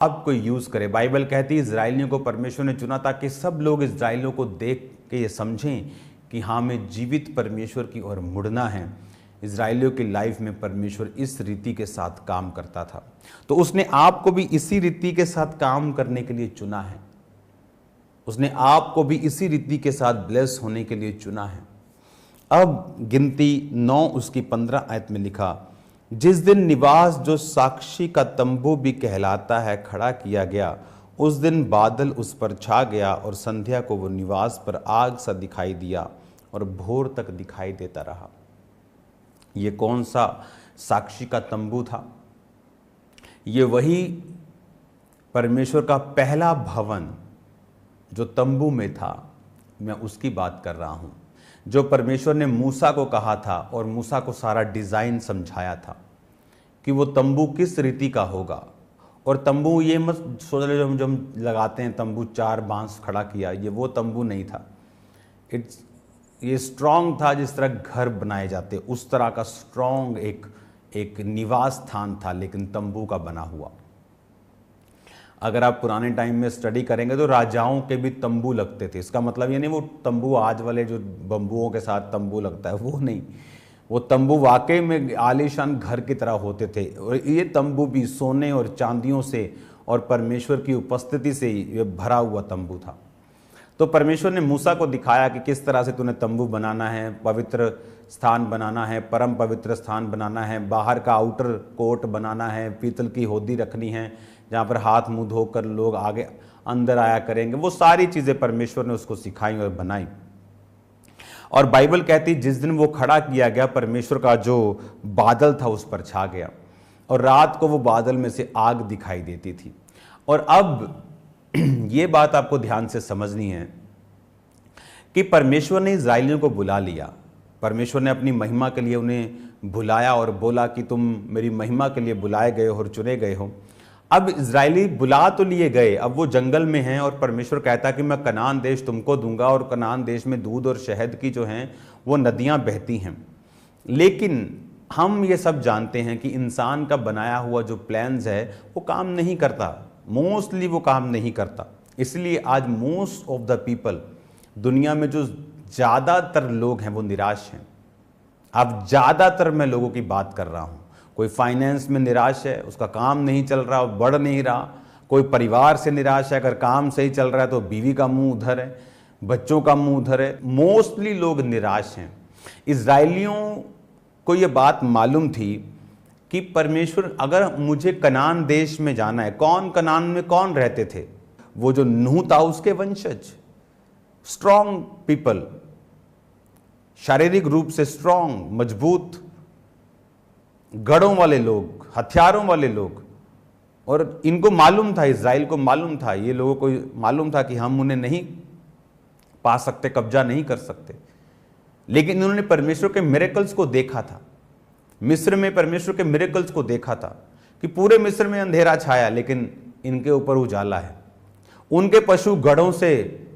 अब कोई यूज करे। बाइबल कहती है इजराइलियों को परमेश्वर ने चुना ताकि सब लोग इजराइलियों को देख के ये समझें कि हाँ, हमें जीवित परमेश्वर की ओर मुड़ना है। इजराइलियों की लाइफ में परमेश्वर इस रीति के साथ काम करता था, तो उसने आपको भी इसी रीति के साथ काम करने के लिए चुना है। उसने आपको भी इसी रीति के साथ ब्लेस होने के लिए चुना है। अब गिनती 9 उसकी 15 आयत में लिखा, जिस दिन निवास जो साक्षी का तंबू भी कहलाता है खड़ा किया गया, उस दिन बादल उस पर छा गया और संध्या को वो निवास पर आग सा दिखाई दिया और भोर तक दिखाई देता रहा। ये कौन सा साक्षी का तंबू था? ये वही परमेश्वर का पहला भवन जो तंबू में था, मैं उसकी बात कर रहा हूं, जो परमेश्वर ने मूसा को कहा था और मूसा को सारा डिजाइन समझाया था कि वो तंबू किस रीति का होगा। और तंबू ये मत सोच ले जो हम लगाते हैं तंबू 4 बांस खड़ा किया, ये वो तंबू नहीं था। ये स्ट्रांग था, जिस तरह घर बनाए जाते उस तरह का स्ट्रांग एक निवास स्थान था, लेकिन तंबू का बना हुआ। अगर आप पुराने टाइम में स्टडी करेंगे तो राजाओं के भी तंबू लगते थे। इसका मतलब ये नहीं वो तंबू आज वाले जो बम्बुओं के साथ तंबू लगता है वो नहीं, वो तंबू वाकई में आलीशान घर की तरह होते थे। और ये तंबू भी सोने और चांदियों से और परमेश्वर की उपस्थिति से ये भरा हुआ तंबू था। तो परमेश्वर ने मूसा को दिखाया कि किस तरह से तूने तंबू बनाना है, पवित्र स्थान बनाना है, परम पवित्र स्थान बनाना है, बाहर का आउटर कोर्ट बनाना है, पीतल की होदी रखनी है जहाँ पर हाथ मुंह धोकर लोग आगे अंदर आया करेंगे। वो सारी चीज़ें परमेश्वर ने उसको सिखाई और बनाई। और बाइबल कहती जिस दिन वो खड़ा किया गया, परमेश्वर का जो बादल था उस पर छा गया और रात को वो बादल में से आग दिखाई देती थी। और अब ये बात आपको ध्यान से समझनी है कि परमेश्वर ने इजराइलियों को बुला लिया। परमेश्वर ने अपनी महिमा के लिए उन्हें बुलाया और बोला कि तुम मेरी महिमा के लिए बुलाए गए हो और चुने गए हो। अब इजरायली बुला तो लिए गए, अब वो जंगल में हैं और परमेश्वर कहता कि मैं कनान देश तुमको दूंगा और कनान देश में दूध और शहद की जो हैं वो नदियां बहती हैं। लेकिन हम ये सब जानते हैं कि इंसान का बनाया हुआ जो प्लान्स है वो काम नहीं करता, मोस्टली वो काम नहीं करता। इसलिए आज मोस्ट ऑफ द पीपल, दुनिया में जो ज़्यादातर लोग हैं वो निराश हैं। अब ज़्यादातर मैं लोगों की बात कर रहा हूँ। कोई फाइनेंस में निराश है, उसका काम नहीं चल रहा, बढ़ नहीं रहा। कोई परिवार से निराश है, अगर काम सही चल रहा है तो बीवी का मुंह उधर है, बच्चों का मुंह उधर है। मोस्टली लोग निराश हैं। इजराइलियों को ये बात मालूम थी कि परमेश्वर, अगर मुझे कनान देश में जाना है, कनान में कौन रहते थे? वो जो नूह था उसके वंशज, स्ट्रॉन्ग पीपल, शारीरिक रूप से स्ट्रॉन्ग, मजबूत, गढ़ों वाले लोग, हथियारों वाले लोग। और इनको मालूम था, इजराइल को मालूम था, ये लोगों को मालूम था कि हम उन्हें नहीं पा सकते, कब्जा नहीं कर सकते। लेकिन इन्होंने परमेश्वर के मिरेकल्स को देखा था। मिस्र में परमेश्वर के मिरेकल्स को देखा था कि पूरे मिस्र में अंधेरा छाया लेकिन इनके ऊपर उजाला है। उनके पशु गढ़ों से,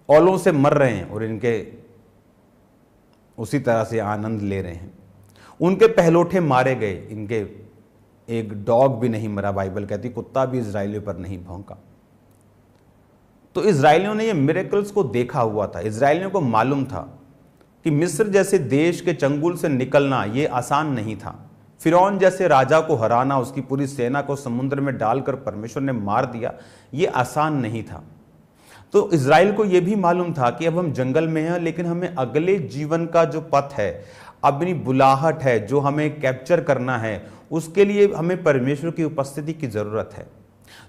औलों से मर रहे हैं और इनके उसी तरह से आनंद ले रहे हैं। उनके पहलोठे मारे गए, इनके एक डॉग भी नहीं मरा। बाइबल कहती कुत्ता भी इजराइलियों पर नहीं भौंका। तो इजराइलियों ने ये मिरेकल्स को देखा हुआ था। इजराइलियों को मालूम था कि मिस्र जैसे देश के चंगुल से निकलना ये आसान नहीं था। फिरौन जैसे राजा को हराना, उसकी पूरी सेना को समुद्र में डालकर परमेश्वर ने मार दिया, ये आसान नहीं था। तो इजराइल को यह भी मालूम था कि अब हम जंगल में हैं, लेकिन हमें अगले जीवन का जो पथ है, अपनी बुलाहट है जो हमें कैप्चर करना है, उसके लिए हमें परमेश्वर की उपस्थिति की जरूरत है।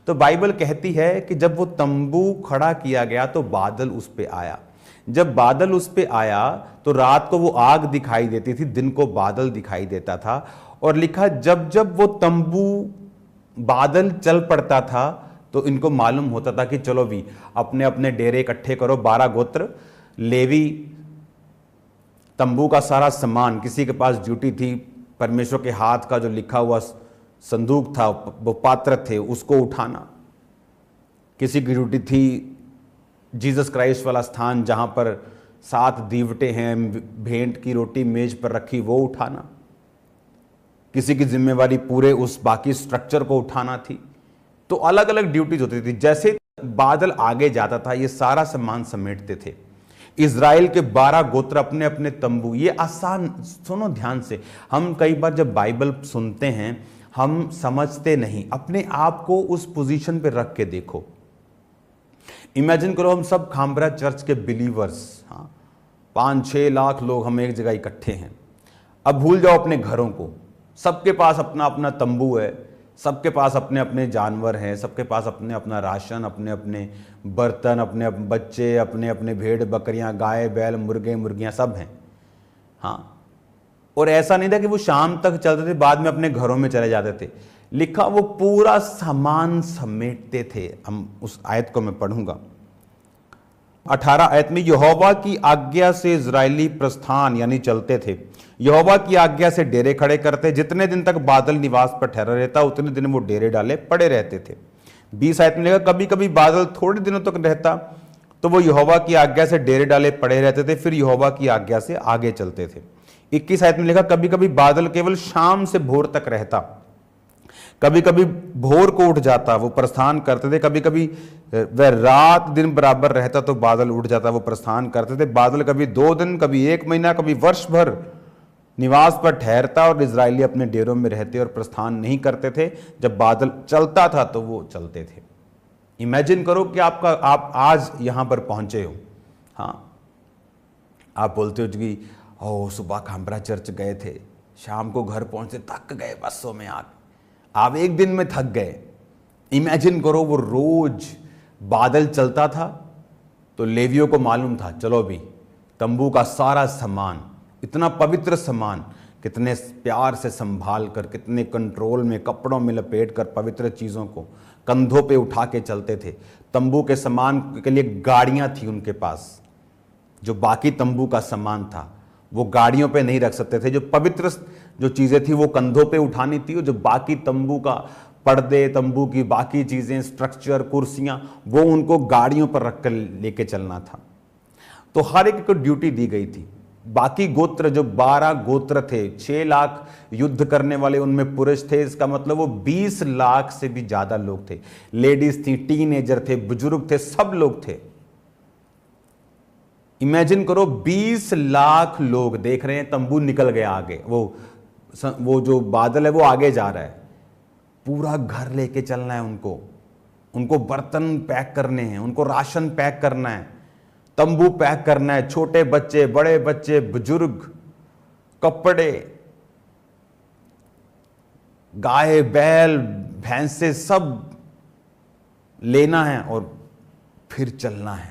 तो बाइबल कहती है कि जब वो तंबू खड़ा किया गया तो बादल उस पे आया। जब बादल उस पे आया तो रात को वो आग दिखाई देती थी, दिन को बादल दिखाई देता था। और लिखा जब जब वो तंबू बादल चल पड़ता था तो इनको मालूम होता था कि चलो भी अपने अपने डेरे इकट्ठे करो। 12 गोत्र, लेवी, तंबू का सारा सामान, किसी के पास ड्यूटी थी परमेश्वर के हाथ का जो लिखा हुआ संदूक था, वो पात्र थे, उसको उठाना। किसी की ड्यूटी थी जीसस क्राइस्ट वाला स्थान जहां पर 7 दीवटे हैं, भेंट की रोटी मेज पर रखी, वो उठाना। किसी की जिम्मेवारी पूरे उस बाकी स्ट्रक्चर को उठाना थी। तो अलग अलग ड्यूटीज होती थी। जैसे बादल आगे जाता था ये सारा सामान समेटते थे। इज़राइल के 12 गोत्र अपने अपने तंबू, ये आसान, सुनो ध्यान से, हम कई बार जब बाइबल सुनते हैं हम समझते नहीं, अपने आप को उस पोजीशन पे रख के देखो। इमेजिन करो हम सब खामबरा चर्च के बिलीवर्स, हाँ 5-6 लाख लोग हम एक जगह इकट्ठे हैं। अब भूल जाओ अपने घरों को, सबके पास अपना अपना तंबू है, सबके पास अपने अपने जानवर हैं, सबके पास अपने अपना राशन, अपने अपने बर्तन, अपने अपने बच्चे, अपने अपने भेड़ बकरियां, गाय बैल, मुर्गे मुर्गियां सब हैं। हाँ, और ऐसा नहीं था कि वो शाम तक चलते थे बाद में अपने घरों में चले जाते थे। लिखा वो पूरा सामान समेटते थे। हम उस आयत को मैं पढ़ूंगा। 18 आयत में, यहोवा की आज्ञा से इजरायली प्रस्थान यानी चलते थे, यहोवा की आज्ञा से डेरे खड़े करते, जितने दिन तक बादल निवास पर ठहरा रहता उतने दिन वो डेरे डाले पड़े रहते थे। 20 आयत में लिखा, कभी कभी बादल थोड़े दिनों तक रहता तो वो यहोवा की आज्ञा से डेरे डाले पड़े रहते थे, फिर यहोवा की आज्ञा से आगे चलते थे। 21 आयत में लिखा, कभी कभी बादल केवल शाम से भोर तक रहता, कभी कभी भोर को उठ जाता, वो प्रस्थान करते थे, कभी कभी वह रात दिन बराबर रहता तो बादल उठ जाता, वो प्रस्थान करते थे। बादल कभी 2 दिन, कभी 1 महीना, कभी वर्ष भर निवास पर ठहरता और इजरायली अपने डेरों में रहते और प्रस्थान नहीं करते थे। जब बादल चलता था तो वो चलते थे। इमेजिन करो कि आप आज यहां पर पहुंचे हो। हाँ, आप बोलते हो कि ओ सुबह खामबरा चर्च गए थे, शाम को घर पहुंचे थक गए बसों में, आप 1 दिन में थक गए। इमेजिन करो वो रोज बादल चलता था तो लेवियों को मालूम था, चलो भी तंबू का सारा सामान, इतना पवित्र सामान, कितने प्यार से संभाल कर, कितने कंट्रोल में, कपड़ों में लपेट कर पवित्र चीज़ों को कंधों पे उठा के चलते थे। तंबू के सामान के लिए गाड़ियां थी उनके पास, जो बाकी तंबू का सामान था वो गाड़ियों पे नहीं रख सकते थे। जो पवित्र जो चीज़ें थी वो कंधों पे उठानी थी, और जो बाकी तंबू का पर्दे, तंबू की बाकी चीज़ें, स्ट्रक्चर, कुर्सियां, वो उनको गाड़ियों पर रख कर लेके चलना था। तो हर एक को ड्यूटी दी गई थी। बाकी गोत्र जो 12 गोत्र थे, 6 लाख युद्ध करने वाले उनमें पुरुष थे, इसका मतलब वो 20 लाख से भी ज्यादा लोग थे। लेडीज थी, टीनेजर थे, बुजुर्ग थे, सब लोग थे। इमेजिन करो 20 लाख लोग देख रहे हैं, तंबू निकल गया आगे, वो जो बादल है वो आगे जा रहा है, पूरा घर लेके चलना है उनको बर्तन पैक करने हैं, उनको राशन पैक करना है, तंबू पैक करना है, छोटे बच्चे, बड़े बच्चे, बुजुर्ग, कपड़े, गाय बैल भैंसे सब लेना है और फिर चलना है।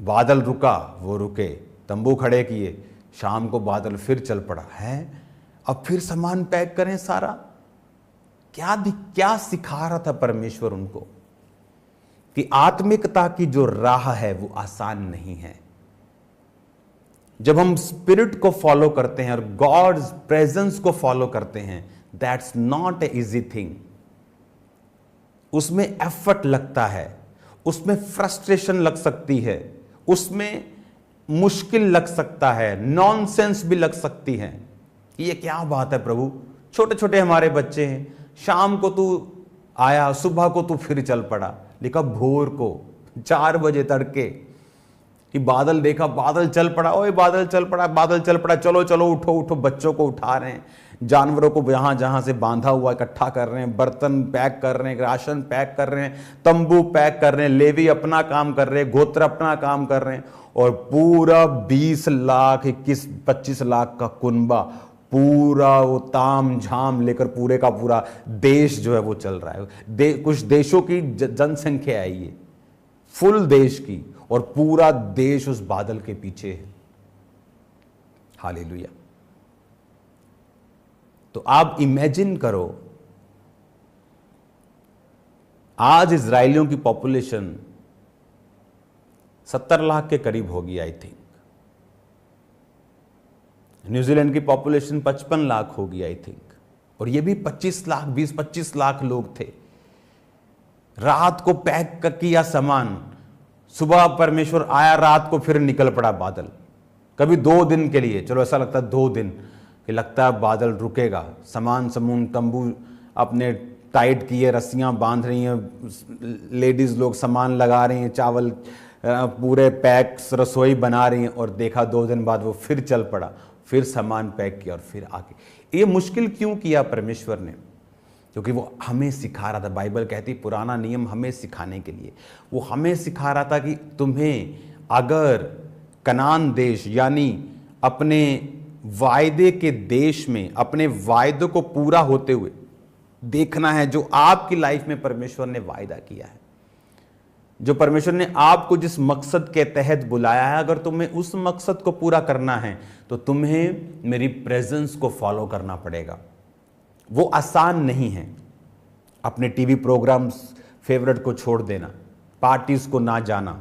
बादल रुका, वो रुके, तंबू खड़े किए, शाम को बादल फिर चल पड़ा है, अब फिर सामान पैक करें सारा। क्या सिखा रहा था परमेश्वर उनको कि आत्मिकता की जो राह है वो आसान नहीं है। जब हम स्पिरिट को फॉलो करते हैं और गॉड्स प्रेजेंस को फॉलो करते हैं, that's not a easy thing. उसमें एफर्ट लगता है, उसमें फ्रस्ट्रेशन लग सकती है, उसमें मुश्किल लग सकता है, नॉनसेंस भी लग सकती है। ये क्या बात है प्रभु, छोटे छोटे हमारे बच्चे हैं, शाम को तू आया, सुबह को तू फिर चल पड़ा। लिखा भोर को 4 बजे तड़के कि बादल देखा, बादल चल पड़ा, ओए बादल चल पड़ा, बादल चल पड़ा, चलो चलो उठो उठो। बच्चों को उठा रहे हैं, जानवरों को जहां जहां से बांधा हुआ इकट्ठा कर रहे हैं, बर्तन पैक कर रहे हैं, राशन पैक कर रहे हैं, तंबू पैक कर रहे हैं, लेवी अपना काम कर रहे हैं, गोत्र अपना काम कर रहे हैं, और पूरा 20 लाख 21-25 लाख का कुनबा, पूरा वो ताम झाम लेकर पूरे का पूरा देश जो है वो चल रहा है। कुछ देशों की जनसंख्या है ये, फुल देश की, और पूरा देश उस बादल के पीछे है। हालेलुया। तो आप इमेजिन करो, आज इजरायलियों की पॉपुलेशन 70 लाख के करीब होगी आई थिंक। न्यूजीलैंड की पॉपुलेशन 55 लाख होगी आई थिंक, और ये भी 25 लाख 20-25 लाख लोग थे। रात को पैक किया सामान, सुबह परमेश्वर आया, रात को फिर निकल पड़ा बादल। कभी 2 दिन के लिए, चलो ऐसा लगता है 2 दिन कि लगता है बादल रुकेगा, सामान समून तंबू अपने टाइट की है, रस्सियां बांध रही हैं, लेडीज लोग सामान लगा रही हैं, चावल पूरे पैक्स रसोई बना रही हैं, और देखा 2 दिन बाद वो फिर चल पड़ा, फिर सामान पैक किया और फिर आके। ये मुश्किल क्यों किया परमेश्वर ने? क्योंकि वो हमें सिखा रहा था। बाइबल कहती पुराना नियम हमें सिखाने के लिए, वो हमें सिखा रहा था कि तुम्हें अगर कनान देश यानी अपने वायदे के देश में अपने वायदों को पूरा होते हुए देखना है, जो आपकी लाइफ में परमेश्वर ने वायदा किया है, जो परमेश्वर ने आपको जिस मकसद के तहत बुलाया है, अगर तुम्हें उस मकसद को पूरा करना है तो तुम्हें मेरी प्रेजेंस को फॉलो करना पड़ेगा। वो आसान नहीं है। अपने टीवी प्रोग्राम्स फेवरेट को छोड़ देना, पार्टीज को ना जाना,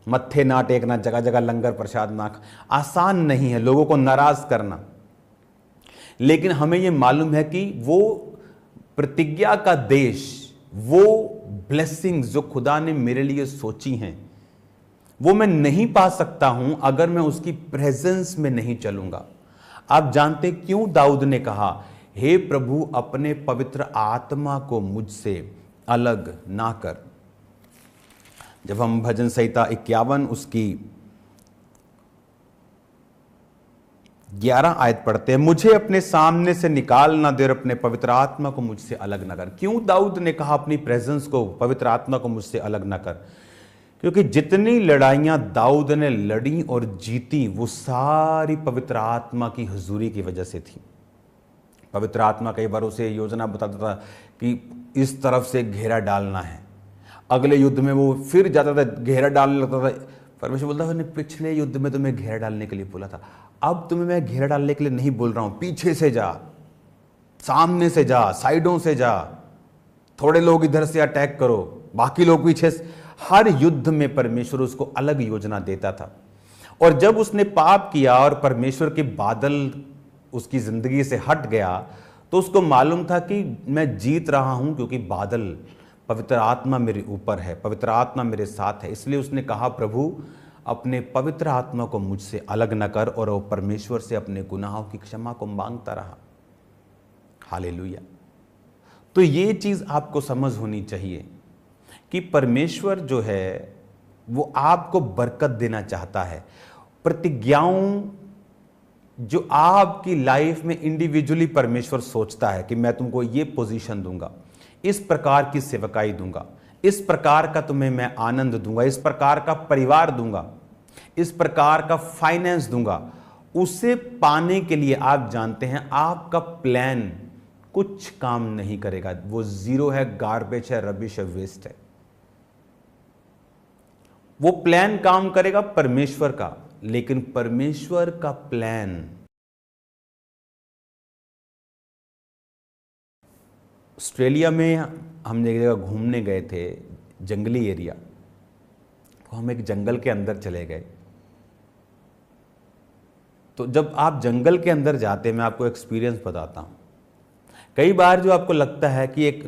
मत्थे ना टेकना, जगह जगह लंगर प्रसाद ना, आसान नहीं है लोगों को नाराज करना। लेकिन हमें यह मालूम है कि वो प्रतिज्ञा का देश, वो ब्लेसिंग्स जो खुदा ने मेरे लिए सोची हैं, वो मैं नहीं पा सकता हूं अगर मैं उसकी प्रेजेंस में नहीं चलूंगा। आप जानते क्यों दाऊद ने कहा, हे प्रभु अपने पवित्र आत्मा को मुझसे अलग ना कर? जब हम भजन संहिता 51 उसकी 11 आयत पढ़ते हैं, मुझे अपने सामने से निकाल ना दे और अपने पवित्र आत्मा को मुझसे अलग ना कर। क्यों दाऊद ने कहा अपनी प्रेजेंस को, पवित्र आत्मा को मुझसे अलग ना कर? क्योंकि जितनी लड़ाइयां दाऊद ने लड़ी और जीती, वो सारी पवित्र आत्मा की हुजूरी की वजह से थी। पवित्र आत्मा कई बार उसे योजना बताता था कि इस तरफ से घेरा डालना है, अगले युद्ध में वो फिर जाता था, घेरा डालने लगता था। परमेश्वर बोलता था, मैंने पिछले युद्ध में तुम्हें घेरा डालने के लिए बोला था, अब तुम्हें मैं घेरा डालने के लिए नहीं बोल रहा हूं, पीछे से जा, सामने से जा, साइडों से जा, थोड़े लोग इधर से अटैक करो, बाकी लोग पीछे से। हर युद्ध में परमेश्वर उसको अलग योजना देता था। और जब उसने पाप किया और परमेश्वर के बादल उसकी जिंदगी से हट गया, तो उसको मालूम था कि मैं जीत रहा हूं क्योंकि बादल, पवित्र आत्मा मेरे ऊपर है, पवित्र आत्मा मेरे साथ है। इसलिए उसने कहा, प्रभु अपने पवित्र आत्मा को मुझसे अलग न कर, और वो परमेश्वर से अपने गुनाहों की क्षमा को मांगता रहा। हालेलुया। तो ये चीज आपको समझ होनी चाहिए कि परमेश्वर जो है वो आपको बरकत देना चाहता है। प्रतिज्ञाओं जो आपकी लाइफ में इंडिविजुअली परमेश्वर सोचता है कि मैं तुमको ये पोजीशन दूंगा, इस प्रकार की सेवकाई दूंगा, इस प्रकार का तुम्हें मैं आनंद दूंगा, इस प्रकार का परिवार दूंगा, इस प्रकार का फाइनेंस दूंगा, उसे पाने के लिए आप जानते हैं आपका प्लान कुछ काम नहीं करेगा। वो जीरो है, गार्बेज है, रबिश है, वेस्ट है। वो प्लान काम करेगा परमेश्वर का, लेकिन परमेश्वर का प्लान, ऑस्ट्रेलिया में हम एक जगह घूमने गए थे, जंगली एरिया, तो हम एक जंगल के अंदर चले गए। तो जब आप जंगल के अंदर जाते हैं, मैं आपको एक्सपीरियंस बताता हूं। कई बार जो आपको लगता है कि एक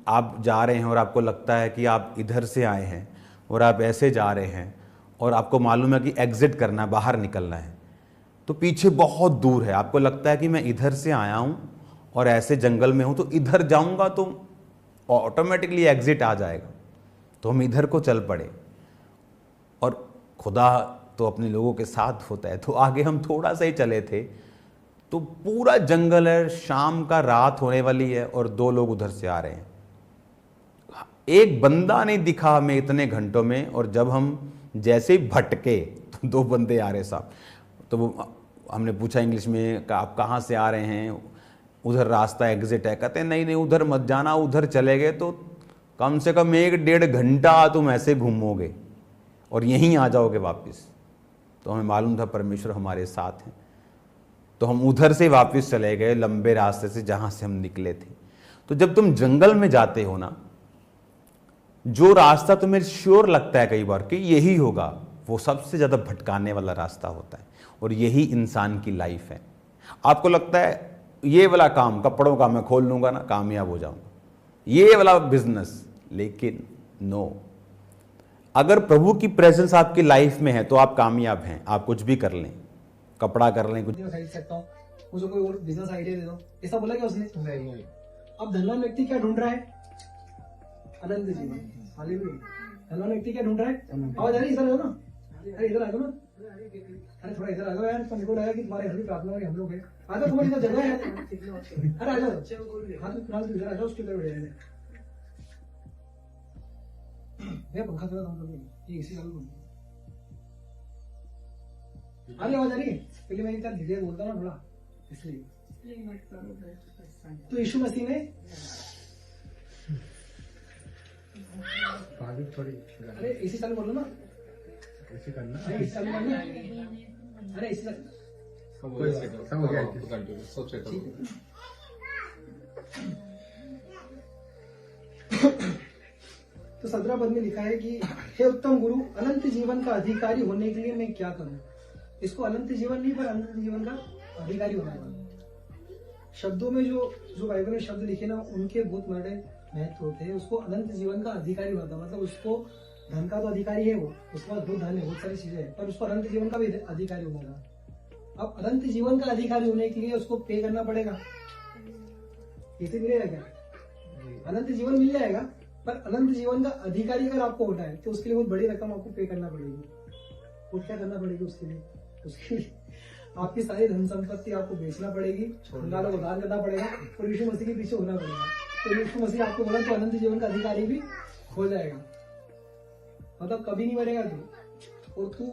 आप जा रहे हैं और आपको लगता है कि आप इधर से आए हैं और आप ऐसे जा रहे हैं और आपको मालूम है कि एग्जिट करना है, बाहर निकलना है, तो पीछे बहुत दूर है। आपको लगता है कि मैं इधर से आया हूं और ऐसे जंगल में हूं, तो इधर जाऊंगा तो ऑटोमेटिकली एग्जिट आ जाएगा, तो हम इधर को चल पड़े। और खुदा तो अपने लोगों के साथ होता है, तो आगे हम थोड़ा सा ही चले थे तो पूरा जंगल है, शाम का रात होने वाली है और 2 लोग उधर से आ रहे हैं। एक बंदा नहीं दिखा हमें इतने घंटों में, और जब हम जैसे ही भटके तो 2 बंदे आ रहे साहब। तो वो हमने पूछा इंग्लिश में, आप कहाँ से आ रहे हैं, उधर रास्ता एग्जिट है? कहते हैं नहीं नहीं उधर मत जाना, उधर चले गए तो कम से कम 1-1.5 घंटा तुम ऐसे घूमोगे और यहीं आ जाओगे वापस। तो हमें मालूम था परमेश्वर हमारे साथ हैं, तो हम उधर से वापस चले गए लंबे रास्ते से जहां से हम निकले थे। तो जब तुम जंगल में जाते हो ना, जो रास्ता तुम्हें श्योर लगता है कई बार कि यही होगा, वो सबसे ज्यादा भटकाने वाला रास्ता होता है। और यही इंसान की लाइफ है। आपको लगता है ये वाला काम, कपड़ों का मैं खोल लूंगा ना, कामयाब हो जाऊंगा, ये वाला बिजनेस, लेकिन नो, अगर प्रभु की प्रेजेंस आपकी लाइफ में है तो आप कामयाब हैं। आप कुछ भी कर लें, कपड़ा कर लें, कुछ खरीद सकता हूँ, मुझे कोई और बिजनेस आइडिया दे दो, ऐसा बोला क्या उसने? नहीं। अब धनवान व्यक्ति क्या ढूंढ रहा है? अनंत जीवन। हालेलुया। हेलो व्यक्ति क्या ढूंढ रहा है? आवाज आ रही है? इधर आ जाओ ना, अरे इधर आ जाओ ना, अरे थोड़ा इधर आ जाओ यार, तुमको लगा कि तुम्हारे घर की प्रार्थना में हम लोग हैं। आ जाओ, तुम्हारी इधर जगह है, अरे आ जाओ। हाँ तो फिलहाल इधर आ जाओ, उसके इधर बैठ जाएंगे। भैया पंखा थोड़ा कम कर दो, ये इसी चालू कर। आवाज आ रही है? पहले मैं इतना धीरे बोलता ना थोड़ा, इसलिए। तो यीशु मसीह ने अरे इसी चालू कर लो ना, ऐसे करना, अरे इसी चालू करना, अरे इसी चालू तो 17 पद में लिखा है कि हे उत्तम गुरु, अनंत जीवन का अधिकारी होने के लिए मैं क्या करूं? इसको अनंत जीवन नहीं पर अनंत जीवन का अधिकारी होना है। शब्दों में जो बाइबल में शब्द लिखे ना, उनके बहुत बड़े महत्व होते हैं। उसको अनंत जीवन का अधिकारी होता है, मतलब उसको धन का तो अधिकारी है वो, उसके पास बहुत धन है, बहुत सारी चीजें हैं, पर उसको अनंत जीवन का भी अधिकारी होना था। अब अनंत जीवन का अधिकारी होने के लिए उसको पे करना पड़ेगा। कैसे मिलेगा? क्या अनंत जीवन मिल जाएगा, पर अनंत जीवन का अधिकारी अगर आपको होना है तो उसके लिए बहुत बड़ी रकम आपको पे करना पड़ेगी। और क्या करना पड़ेगी उसके लिए? आपकी सारी धन संपत्ति आपको बेचना पड़ेगी, खंगालों को दान करना पड़ेगा और यीशु मसीह के पीछे होना पड़ेगा। तो यीशु मसीह आपको बोला तो अनंत जीवन का अधिकारी भी हो जाएगा, मतलब कभी नहीं मरेगा तू, और तू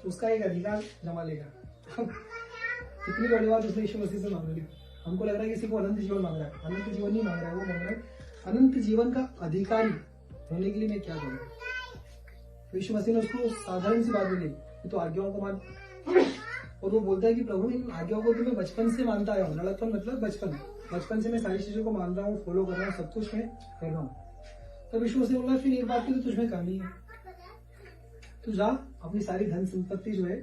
उसका एक अधिकार जमा लेगा। कितनी बड़ी बात उसने यीशु मसीह से मांग ली। हमको लग रहा है कि सिर्फ अनंत जीवन मांग रहा है, अनंत जीवन नहीं मांग रहा है, वो मांग रहा है अनंत जीवन का अधिकारी होने के लिए मैं क्या करूं? तो यीशु मसीह ने उसको साधारण सी बात बोली, तो आज्ञाओं को मान। और वो बोलता है कि प्रभु इन आज्ञाओं को तो मैं बचपन से मानता आया हूँ। लड़कपन मतलब बचपन से मैं सारी चीजों को मान रहा हूँ, फॉलो कर रहा हूँ, सब कुछ मैं कर रहा हूँ। तब यीशु मसीह बोला फिर एक बात की तो तुझमें कमी है, तू जा अपनी सारी धन संपत्ति जो है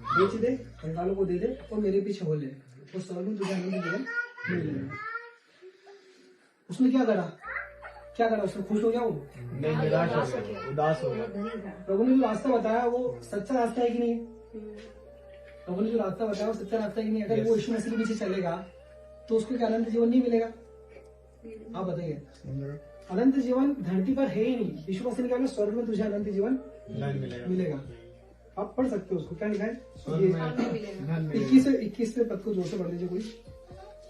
बेच दे, कंगालों को दे दे और मेरे पीछे हो ले, और स्वर्ग में तुझे आनंद जो है मिल जाएगा। उसने क्या करा? उसने खुश हो गया? वो नहीं, निराश हो गया, उदास हो गया। प्रभु ने जो रास्ता बताया वो सच्चा रास्ता है कि नहीं? प्रभु ने जो रास्ता बताया वो सच्चा रास्ता है कि नहीं? अगर वो यीशु मसीह के पीछे चलेगा तो उसको क्या अनंत जीवन नहीं मिलेगा? आप बताइए। अनंत जीवन धरती पर है ही नहीं। यीशु मसीह ने कहा स्वर्ग में तुझे अनंत जीवन मिलेगा। आप पढ़ सकते हो उसको, क्या लिखा है? 21 पद को जोर से पढ़ लीजिए कोई।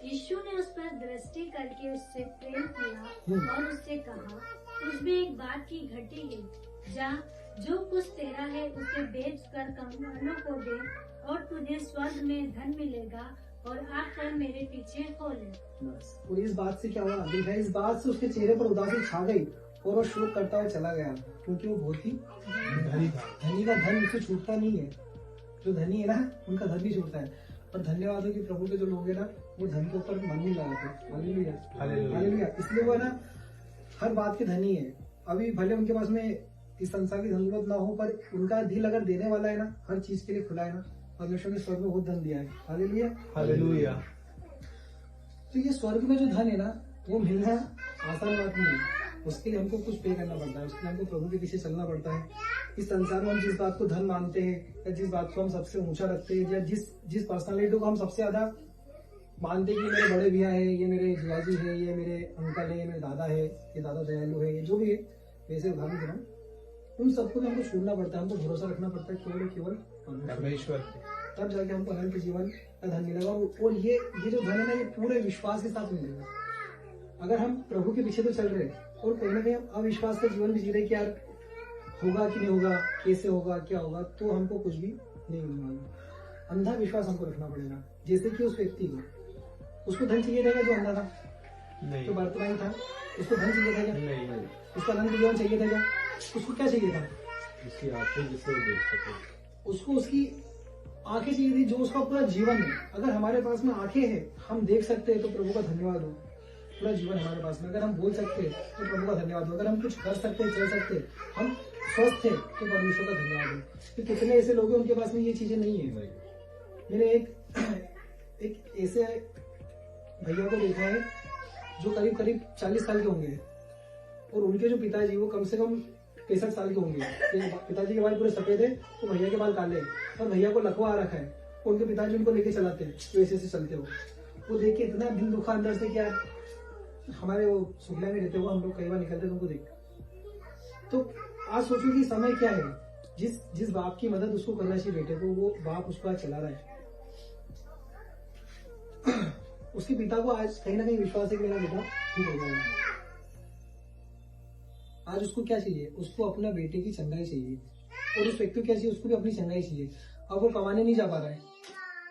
यीशु ने उस पर दृष्टि करके उससे प्रेम किया और उससे कहा, उसमें एक बात की घटी है, जा जो कुछ तेरा है उसे बेच कर कंगालों को दे और तुझे स्वर्ग में धन मिलेगा और आकर मेरे पीछे हो ले। और इस बात से क्या हुआ? देखा, इस बात से उसके चेहरे पर उदासी छा गई और वो शोक करता हुआ चला गया, क्योंकि वो बहुत ही धनी था। धनी का धन उससे छूटता नहीं है। जो धनी है ना, उनका धन भी छूटता है। पर धन्यवाद हो कि प्रभु के जो लोग है ना, वो धन के ऊपर मन नहीं लगाते। Hallelujah, hallelujah. इसलिए वो है ना हर बात के धनी है। अभी भले उनके पास में इस संसार की धन ना हो, पर उनका दिल अगर देने वाला है ना, हर चीज के लिए खुला है ना, परमेश्वर ने स्वर्ग में बहुत धन दिया है। Hallelujah, hallelujah. तो ये स्वर्ग में जो धन है ना, वो मिलना आसान बात नहीं है। उसके लिए हमको कुछ पे करना पड़ता है, उसके लिए हमको प्रभु के पीछे चलना पड़ता है। इस संसार में हम जिस बात को धन मानते हैं, या जिस बात को हम सबसे ऊंचा रखते हैं, या जिस पर्सनालिटी को हम सबसे ज्यादा मानते हैं कि मेरे बड़े भैया है, ये मेरे जियाजी है, ये मेरे अंकल है, ये मेरे दादा है, ये दादा दयालु है, ये जो भी है, वैसे उदाहरण दे रहा हूँ, उन सबको भी हमको छोड़ना पड़ता है। हमको भरोसा रखना पड़ता है केवल परमेश्वर। तब जाके हमको अनंत जीवन का धन मिलेगा। और ये जो धन है ना, ये पूरे विश्वास के साथ मिलेगा। अगर हम प्रभु के पीछे तो चल रहे हैं और कहीं ना कहीं अविश्वास का जीवन भी जी रहे कि यार होगा कि नहीं होगा, कैसे होगा, क्या होगा, तो हमको कुछ भी नहीं मिलेगा। अंधा विश्वास हमको रखना पड़ेगा। जैसे कि उस व्यक्ति को, उसको धन चाहिए था जो अंधा था, जो वर्तमान था, उसको धन चाहिए था क्या? नहीं। उसको अनंत जीवन चाहिए था क्या? उसको क्या चाहिए था? उसकी आंखें, जिससे वो देख सके। उसको उसकी आंखें चाहिए थी, जो उसका पूरा जीवन है। अगर हमारे पास में आंखें हैं, हम देख सकते हैं, तो प्रभु का धन्यवाद हो। पूरा जीवन हमारे पास में, अगर हम बोल सकते हैं तो प्रभु का धन्यवाद हो। अगर हम कुछ कर सकते हैं, चल सकते हैं, हम स्वस्थ थे, तो परमेश्वर का धन्यवाद हो। तो कितने ऐसे लोग हैं उनके पास में ये चीजें नहीं है। मैंने एक ऐसे भैया को देखा है जो करीब 40 साल के होंगे, और उनके जो पिताजी वो कम से कम 65 साल के होंगे। पिताजी के बाल पूरे सफेद है, तो भैया के बाल काले, और भैया को लकवा आ रखा है। उनके पिताजी उनको लेके चलाते हैं, तो ऐसे चलते हो। वो देख के इतना दिल दुखा अंदर से, क्या हमारे वो सुखला में रहते हुए हम लोग कई बार निकलते तुमको देख। तो आज सोचो कि समय क्या है, जिस बाप की मदद उसको करना चाहिए बेटे को, वो बाप उसको आज चला रहा है। उसके पिता को आज कहीं ना कहीं विश्वास है कि मेरा बेटा ठीक हो जाएगा। आज उसको क्या चाहिए, उसको अपना बेटे की चंगाई चाहिए, और उस व्यक्ति को क्या चाहिए, उसको भी अपनी चंगाई चाहिए। अब वो कमाने नहीं जा पा रहा है,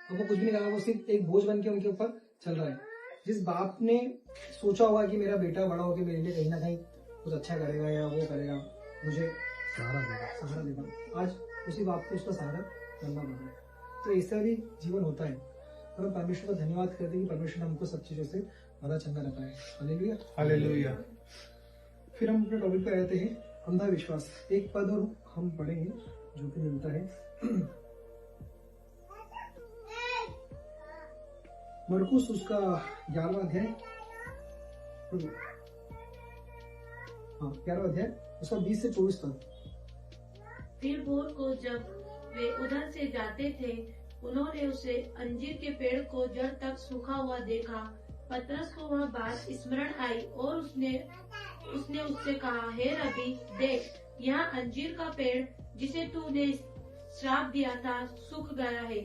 अब वो कुछ भी नहीं कर रहा, वो सिर्फ एक बोझ बन के उनके ऊपर चल रहा है। जिस बाप ने सोचा होगा कि मेरा बेटा बड़ा होकर मेरे लिए कहीं ना कहीं कुछ अच्छा करेगा या वो करेगा, मुझे सहारा देगा, आज उसी बाप को उसका सहारा बनना पड़ रहा है। तो ऐसा भी जीवन होता है, और हम परमेश्वर का धन्यवाद करते हैं कि परमेश्वर ने हमको सब चीजों से बड़ा चंगा रखा है। Hallelujah, hallelujah. फिर हम अपने टॉपिक पे आते हैं, अंधा विश्वास। एक पद और हम पढ़ेंगे जो कि मिलता है मरकुस उसका 11वां अध्याय, हाँ 11वां अध्याय उसका 20 से 24 तक। फिर भोर को जब वे उधर से जाते थे, उन्होंने उसे अंजीर के पेड़ को जड़ तक सूखा हुआ देखा। पतरस को वह बात स्मरण आई और उसने उससे कहा, हे रबी, देख, यहाँ अंजीर का पेड़ जिसे तूने श्राप दिया था सूख गया है।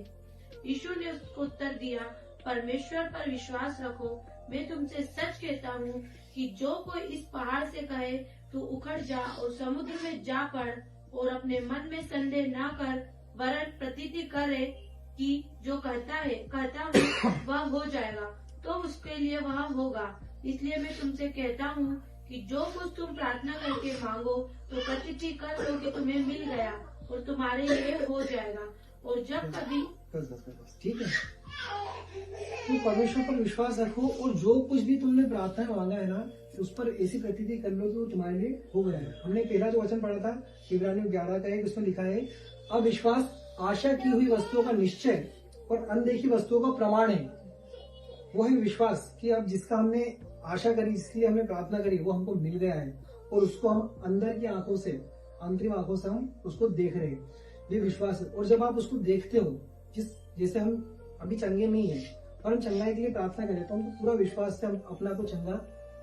यीशु ने उसको उत्तर दिया, परमेश्वर पर विश्वास रखो। मैं तुमसे सच कहता हूँ कि जो कोई इस पहाड़ से कहे तू उखड़ जा और समुद्र में जा पड़, और अपने मन में संदेह न कर, वरन प्रतीति करे कि जो कहता हूँ वह हो जाएगा, तो उसके लिए वह होगा। इसलिए मैं तुमसे कहता हूँ कि जो कुछ तुम प्रार्थना करके मांगो तो प्रतीति कर लो कि तुम्हें मिल गया और तुम्हारे लिए हो जाएगा। और जब कभी बस ठीक है, तुम परमेश्वर पर विश्वास रखो, और जो कुछ भी तुमने प्रार्थना में मांगा है ना, उस पर ऐसी प्रतीति कर लो कि वो तुम्हारे लिए हो गया है। हमने पहला जो वचन पढ़ा था इब्रानियों 11 का 1, उसमें लिखा है, अविश्वास आशा की हुई वस्तुओं का निश्चय और अनदेखी वस्तुओं का प्रमाण है। वो है विश्वास कि अब जिसका हमने आशा करी, जिसकी हमने प्रार्थना करी, वो हमको मिल गया है, और उसको हम अंदर की आंखों से, अंतरिम आंखों से हम उसको देख रहे हैं। ये विश्वास है। और जब आप उसको देखते हो, जैसे हम अभी चंगे नहीं है और हम चंगाई के लिए प्रार्थना करें, तो हमको पूरा विश्वास से हम अपना को चंगा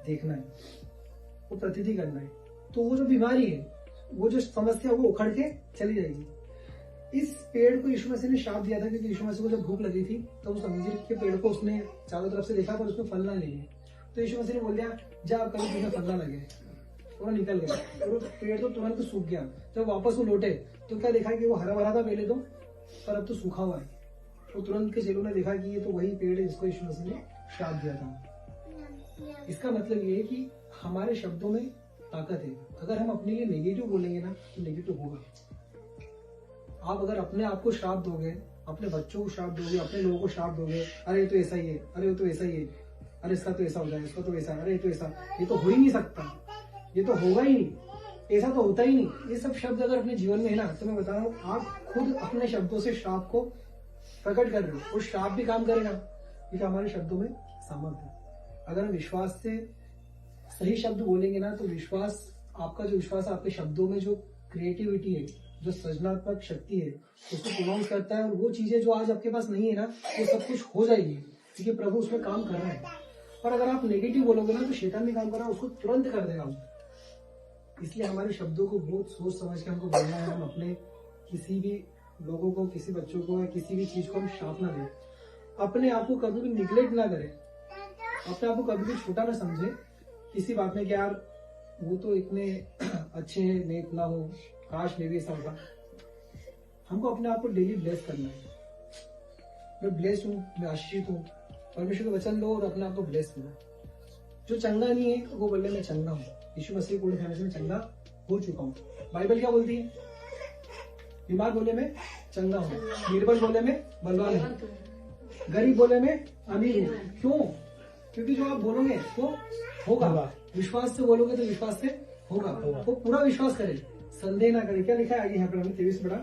देखना है, वो प्रतीति करना है। तो वो जो बीमारी है, वो जो समस्या, वो उखड़ के चली जाएगी। इस पेड़ को यीशु मसीह ने श्राप दिया था, क्योंकि यीशु मसीह को जब भूख लगी थी तो उस अंजीर के पेड़ को उसने चारों तरफ से देखा, पर उसमें फल ना लगे। तो यीशु मसीह ने बोल दिया, जा कभी तुम्हें फल ना लगे, और वो निकल गया, और वो पेड़ तो तुरंत सूख गया। जब वापस वो लौटे तो क्या देखा कि वो हरा भरा था पहले तो, पर अब तो सूखा हुआ है। तो तुरंत के चेलों ने देखा कि ये तो वही पेड़ है जिसको यीशु मसीह ने श्राप दिया था। इसका मतलब ये है कि हमारे शब्दों में ताकत है। अगर हम अपने लिए नेगेटिव बोलेंगे ना, तो नेगेटिव होगा। आप अगर अपने आप को श्राप दोगे, अपने बच्चों को श्राप दोगे, अपने लोगों को श्राप दोगे, अरे ये तो ऐसा ही है, अरे वो तो ऐसा ही है, अरे इसका तो ऐसा हो जाए, इसका तो ऐसा, अरे ये तो ऐसा, ये तो हो ही नहीं सकता, ये तो होगा ही नहीं, ऐसा तो होता ही नहीं, ये सब शब्द अगर अपने जीवन में है ना, तो मैं बता रहा हूँ, आप खुद अपने शब्दों से श्राप को प्रकट कर रहे हो, और श्राप भी काम करेगा, क्योंकि हमारे शब्दों में सामर्थ्य है। अगर हम विश्वास से सही शब्द बोलेंगे ना, तो विश्वास, आपका जो विश्वास है, आपके शब्दों में जो क्रिएटिविटी है, जो सृजनात्मक शक्ति है, उसको प्रोनाउंस करता है, और वो चीजें जो आज आपके पास नहीं है ना, वो सब कुछ हो जाएगी, क्योंकि प्रभु उसमें काम कर रहा है। और अगर आप नेगेटिव बोलोगे ना, तो शैतान भी काम कर रहा है, उसको तुरंत कर देगा। इसलिए हमारे शब्दों को बहुत सोच समझ के हमको बोलना है। हम अपने किसी भी लोगों को, किसी बच्चों को या किसी भी चीज को हम श्राप ना दें। अपने आप को कभी भी निग्लेक्ट ना करें, अपने आप को कभी भी छोटा ना समझे किसी बात में कि यार वो तो इतने अच्छे हैं, मैं इतना हूँ, काश मैं भी ऐसा होता। हमको अपने आप को डेली ब्लेस करना है। मैं ब्लेस्ड हूँ, मैं आशीषित हूँ, परमेश्वर का वचन लो और अपने आप को ब्लेस करो। जो चंगा नहीं है वो बोले मैं चंगा हूँ, यीशु मसीह को खाने से मैं चंगा हो चुका हूँ। बाइबल क्या बोलती है? बीमार बोले मैं चंगा हूँ, निर्बल बोले मैं बलवान हूँ, गरीब बोले मैं अमीर हूँ। क्यों? क्योंकि जो आप बोलोगे वो होगा। विश्वास से बोलोगे तो विश्वास से होगा। वो पूरा विश्वास करे, संदेह ना करे। क्या लिखा है आगे यहाँ पर, हमने 23 पढ़ा,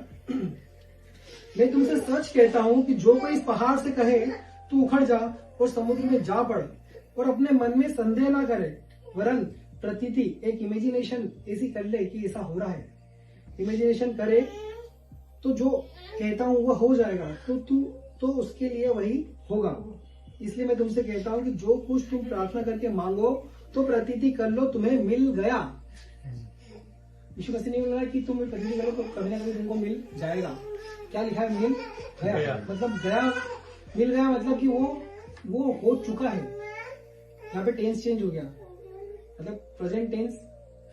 मैं तुमसे सच कहता हूँ कि जो कोई इस पहाड़ से कहे तू उखड़ जा और समुद्र में जा पड़, और अपने मन में संदेह ना करे, वरन प्रतीति, एक इमेजिनेशन ऐसी कर ले कि ऐसा हो रहा है, इमेजिनेशन करे तो जो कहता हूँ वो हो जाएगा, तो उसके लिए वही होगा। इसलिए मैं तुमसे कहता हूँ कि जो कुछ तुम प्रार्थना करके मांगो तो प्रतीति कर लो तुम्हें मिल गया। यीशु मसीह ने बोला कि तुम प्रतीति करो तो कभी ना कभी तुमको मिल जाएगा। क्या लिखा है? मिल गया। मतलब गया, मिल गया मतलब कि वो हो चुका है। यहाँ पे टेंस चेंज हो गया, मतलब प्रेजेंट टेंस,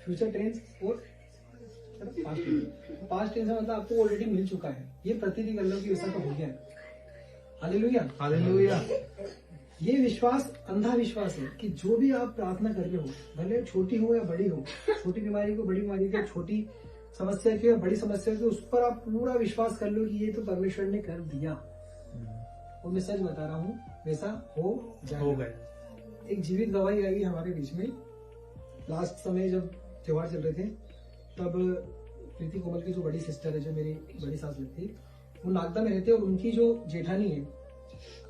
फ्यूचर टेंस और पास्ट टेंस। पास्ट टेंस मतलब आपको ऑलरेडी मिल चुका है। ये प्रतीति कर लो कि वैसा तो हो गया। Hallelujah, hallelujah. ये विश्वास अंधा विश्वास है कि जो भी आप प्रार्थना कर रहे हो, भले छोटी हो या बड़ी हो, छोटी बीमारी को बड़ी बीमारी को, छोटी समस्या की या बड़ी समस्या की, उस पर आप पूरा विश्वास कर लो कि ये तो परमेश्वर ने कर दिया। और मैं सच बता रहा हूँ, वैसा हो जाएगा। एक जीवित गवाही आई हमारे बीच में। लास्ट समय जब त्योहार चल रहे थे, तब प्रीति कोमल की जो बड़ी सिस्टर है, जो मेरी बड़ी सास लगती है, वो नागदा में रहते, और उनकी जो जेठानी है,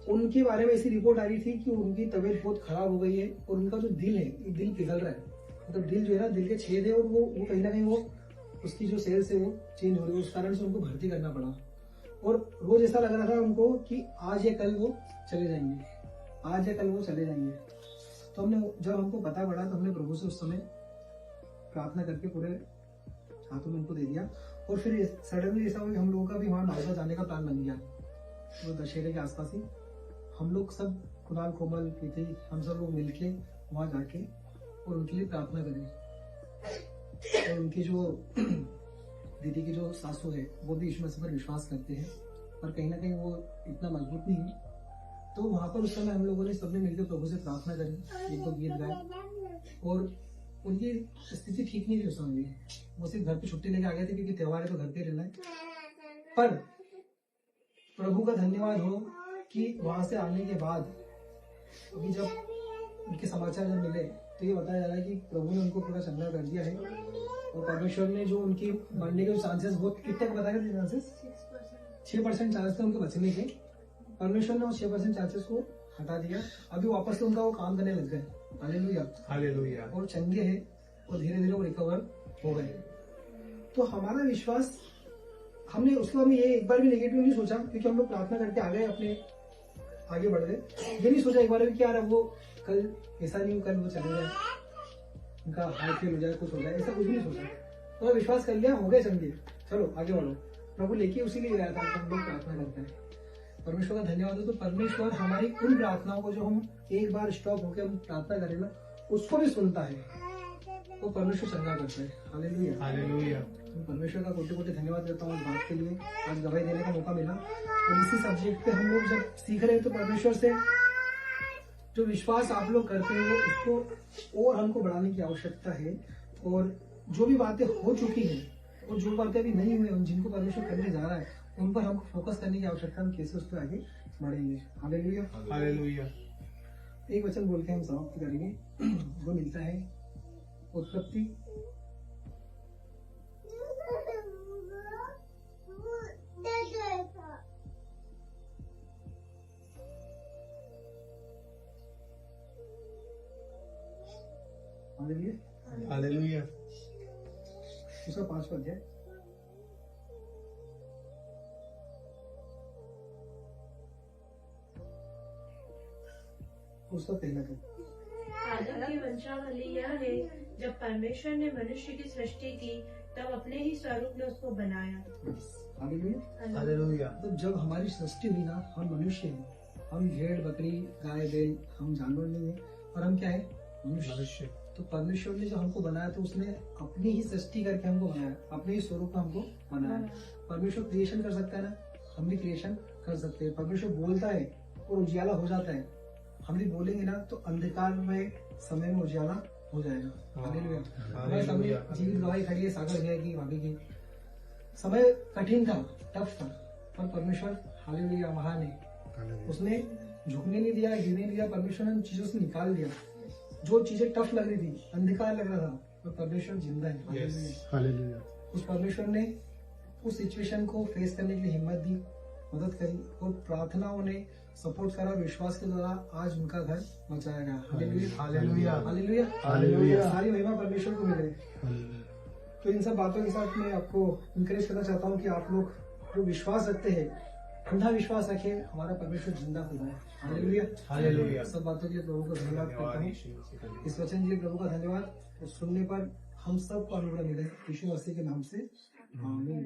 उनके बारे में ऐसी रिपोर्ट आ रही थी कि उनकी तबीयत बहुत खराब हो गई है और उनका जो दिल है, दिल पिघल रहा है। मतलब दिल जो है ना, दिल के छेद है और वो कहीं ना कहीं वो उसकी जो सेल्स है वो चेंज हो रही है, उस कारण से उनको भर्ती करना पड़ा। और रोज ऐसा लग रहा था उनको कि आज या कल वो चले जाएंगे, आज या कल वो चले जाएंगे। तो जब हमको पता पड़ा तो हमने प्रभु से उस समय प्रार्थना करके पूरे हाथों में उनको दे दिया। और फिर सडनली ऐसा हुआ कि हम लोगों का भी वहाँ नागदा जाने का प्लान बन गया। तो दशहरे के आसपास ही हम लोग सब, कुणाल, कोमल, प्रीति, हम सब लोग मिलके वहाँ जाके और उनके लिए प्रार्थना करें। और उनकी जो दीदी की जो सासू है, वो भी यीशु मसीह पर विश्वास करते हैं, पर कहीं ना कहीं वो इतना मजबूत नहीं है। तो वहां पर उस समय हम लोगों ने सबने मिलकर प्रभु से प्रार्थना करी, एक दो गीत गाए, और उनकी स्थिति ठीक नहीं थी उस समय। वो सिर्फ घर पे छुट्टी लेके आ गए थे क्योंकि त्योहार है तो घर पे रहना है। पर प्रभु का धन्यवाद हो कि वहां से आने के बाद अभी जब उनके समाचार जब मिले तो ये बताया जा रहा है कि प्रभु ने उनको पूरा चंगा कर दिया है। और परमेश्वर ने जो उनकी मरने के चांसेस, बहुत कितने बताए थे चांसेस? 6% चांसेस थे उनके बचने के। परमेश्वर ने वो 6% चांसेस को हटा दिया। अभी वापस से उनका वो काम करने लग गए। Hallelujah, hallelujah. और चंगे हैं और धीरे धीरे वो रिकवर हो गए। तो हमारा विश्वास, हमने उसके बाद में ये एक बार भी नेगेटिव नहीं सोचा, क्योंकि हम लोग प्रार्थना करके आ गए, अपने आगे बढ़ गए। ये नहीं सोचा एक बार भी कि यार वो कल ऐसा नहीं हो, कल वो चले जाए, उनका हार्ट फेल हो जाए, कुछ हो जाए, ऐसा कुछ नहीं सोचा। तो विश्वास कर लिया, हो गए चंगे, चलो आगे बढ़ो। प्रभु लेके उसी लिए गया था कि हम लोग प्रार्थना करते हैं। परमेश्वर का धन्यवाद हो। तो परमेश्वर हमारी उन प्रार्थनाओं को जो हम एक बार स्टॉप होकर हम प्रार्थना करें ना, उसको भी सुनता है, वो परमेश्वर चंगा करता है। Hallelujah, hallelujah. परमेश्वर का कोटि कोटि धन्यवाद करता हूँ इस बात के लिए, आज गवाही देने का मौका मिला। और इसी सब्जेक्ट पे हम लोग जब सीख रहे हैं तो परमेश्वर से जो विश्वास आप लोग करते हो उसको और हमको बढ़ाने की आवश्यकता है। और जो भी बातें हो चुकी हैं और जो बातें अभी नहीं हुई, जिनको परमेश्वर करने जा रहा है, उन पर हमको फोकस करने की आवश्यकता, हम कैसे उस पर आगे बढ़ेंगे। Hallelujah, hallelujah. एक वचन बोल के हम समाप्त करेंगे। वो मिलता है उत्पत्ति 5 अध्याय उसका पहला पद। आदम की वंशावली यह है, जब परमेश्वर ने मनुष्य की सृष्टि की तब अपने ही स्वरूप में उसको बनाया। हालेलुया। तो जब हमारी सृष्टि हुई ना, हम मनुष्य हैं, हम भेड़ बकरी गाय बैल, हम जानवर नहीं है, और हम क्या है? मनुष्य। तो परमेश्वर ने जो हमको बनाया तो उसने अपनी ही सृष्टि करके हमको बनाया, अपने ही स्वरूप में हमको बनाया। परमेश्वर क्रिएशन कर सकता है ना, हम भी क्रिएशन कर सकते हैं। परमेश्वर बोलता है और उजियाला हो जाता है। हम भी बोलेंगे ना तो अंधकार में समय में उजियाला हो जाएगा। हालेलुया। हमारे सामने जीवित गवाही खड़ी है सागर भैया की, भाभी की। समय कठिन था, टफ था, पर परमेश्वर हालेलुया महान है। उसने झुकने नहीं दिया, गिरने नहीं दिया। परमेश्वर ने उन चीजों से निकाल दिया जो चीजें टफ लग रही थी, अंधकार लग रहा था, पर परमेश्वर जिंदा है। हालेलुया। उस परमेश्वर ने उस सिचुएशन को फेस करने के लिए हिम्मत दी, मदद करी, और प्रार्थनाओं ने सपोर्ट करा। विश्वास के द्वारा आज उनका घर बचाया गया। Hallelujah, hallelujah, hallelujah. सारी महिमा परमेश्वर को मिले। तो इन सब बातों के साथ मैं आपको इंकरेज करना चाहता हूँ कि आप लोग जो विश्वास रखते हैं अंधा विश्वास रखे, हमारा परमेश्वर जिंदा खुदा है। Hallelujah, hallelujah. सब बातों के लिए प्रभु का धन्यवाद करता हूँ। इस वचन के लिए प्रभु का धन्यवाद। तो सुनने पर हम सबको अनुग्रह मिले, यीशु मसीह के नाम से आमीन।